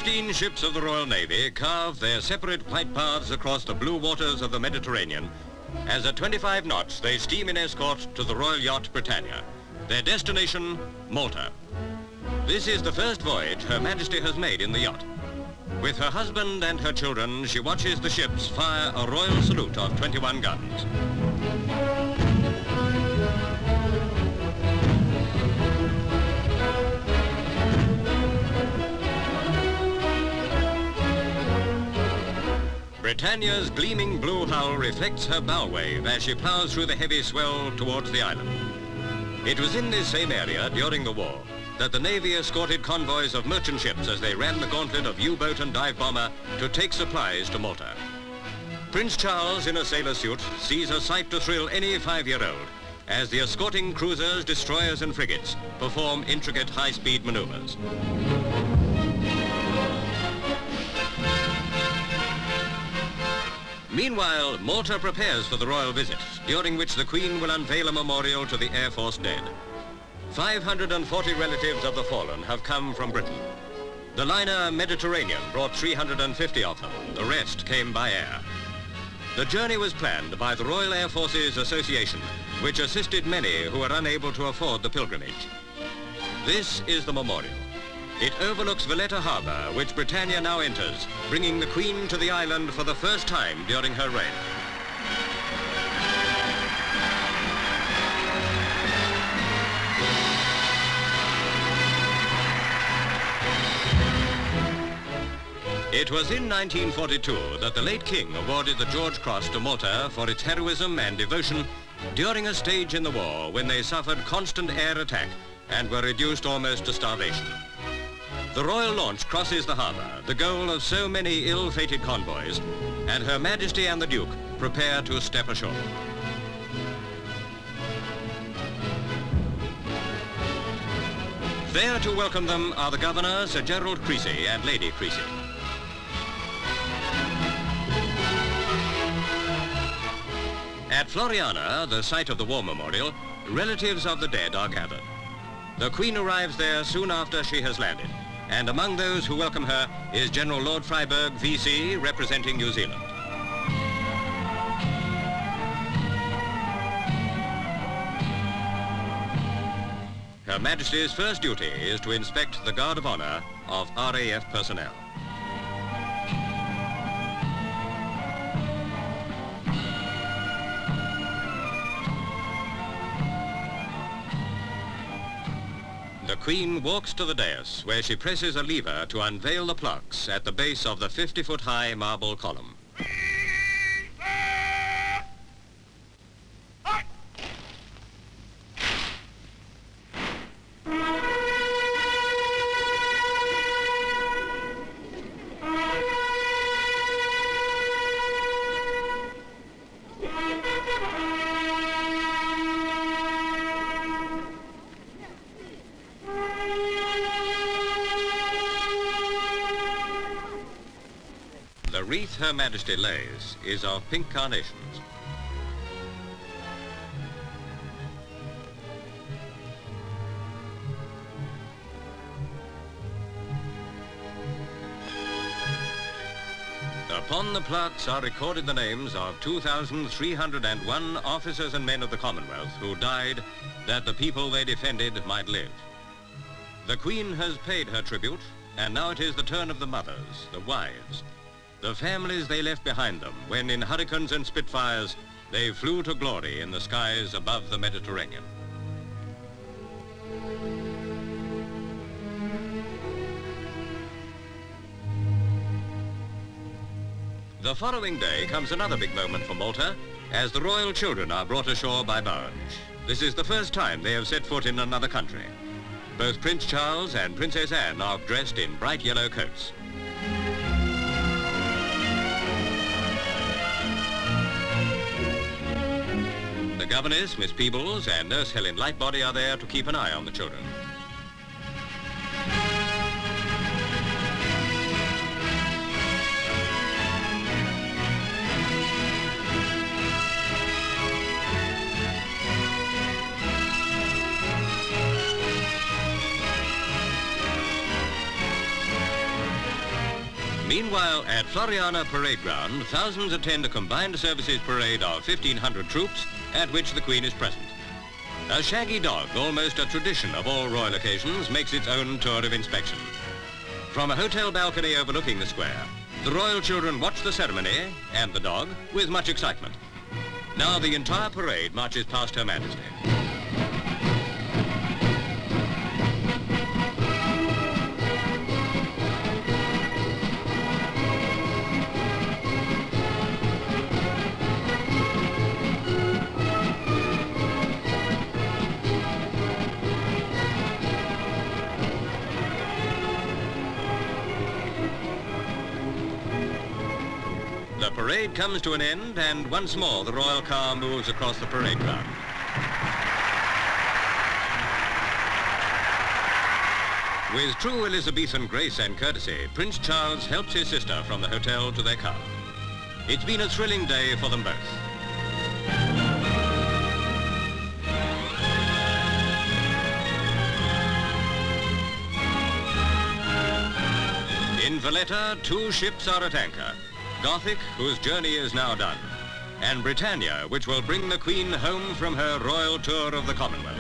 15 ships of the Royal Navy carve their separate white paths across the blue waters of the Mediterranean as at 25 knots they steam in escort to the Royal Yacht Britannia, their destination, Malta. This is the first voyage Her Majesty has made in the yacht. With her husband and her children, she watches the ships fire a royal salute of 21 guns. Britannia's gleaming blue hull reflects her bow wave as she ploughs through the heavy swell towards the island. It was in this same area during the war that the Navy escorted convoys of merchant ships as they ran the gauntlet of U-boat and dive bomber to take supplies to Malta. Prince Charles, in a sailor suit, sees a sight to thrill any 5-year-old as the escorting cruisers, destroyers and frigates perform intricate high-speed maneuvers. Meanwhile, Malta prepares for the royal visit, during which the Queen will unveil a memorial to the Air Force dead. 540 relatives of the fallen have come from Britain. The liner Mediterranean brought 350 of them. The rest came by air. The journey was planned by the Royal Air Forces Association, which assisted many who were unable to afford the pilgrimage. This is the memorial. It overlooks Valetta Harbour, which Britannia now enters, bringing the Queen to the island for the first time during her reign. It was in 1942 that the late King awarded the George Cross to Malta for its heroism and devotion during a stage in the war when they suffered constant air attack and were reduced almost to starvation. The royal launch crosses the harbour, the goal of so many ill-fated convoys, and Her Majesty and the Duke prepare to step ashore. There to welcome them are the Governor Sir Gerald Creasey and Lady Creasey. At Floriana, the site of the war memorial, relatives of the dead are gathered. The Queen arrives there soon after she has landed, and among those who welcome her is General Lord Freyberg, VC, representing New Zealand. Her Majesty's first duty is to inspect the Guard of Honour of R.A.F. personnel. The Queen walks to the dais, where she presses a lever to unveil the plaques at the base of the 50-foot-high marble column. The wreath Her Majesty lays is of pink carnations. Upon the plaques are recorded the names of 2,301 officers and men of the Commonwealth who died that the people they defended might live. The Queen has paid her tribute, and now it is the turn of the mothers, the wives, the families they left behind them when in hurricanes and Spitfires they flew to glory in the skies above the Mediterranean. The following day comes another big moment for Malta as the royal children are brought ashore by barge. This is the first time they have set foot in another country. Both Prince Charles and Princess Anne are dressed in bright yellow coats. The governess, Miss Peebles, and Nurse Helen Lightbody are there to keep an eye on the children. Meanwhile, at Floriana Parade Ground, thousands attend a combined services parade of 1,500 troops at which the Queen is present. A shaggy dog, almost a tradition of all royal occasions, makes its own tour of inspection. From a hotel balcony overlooking the square, the royal children watch the ceremony and the dog with much excitement. Now the entire parade marches past Her Majesty. The parade comes to an end, and once more the royal car moves across the parade ground. With true Elizabethan grace and courtesy, Prince Charles helps his sister from the hotel to their car. It's been a thrilling day for them both. In Valetta, two ships are at anchor. Gothic, whose journey is now done, and Britannia, which will bring the Queen home from her royal tour of the Commonwealth.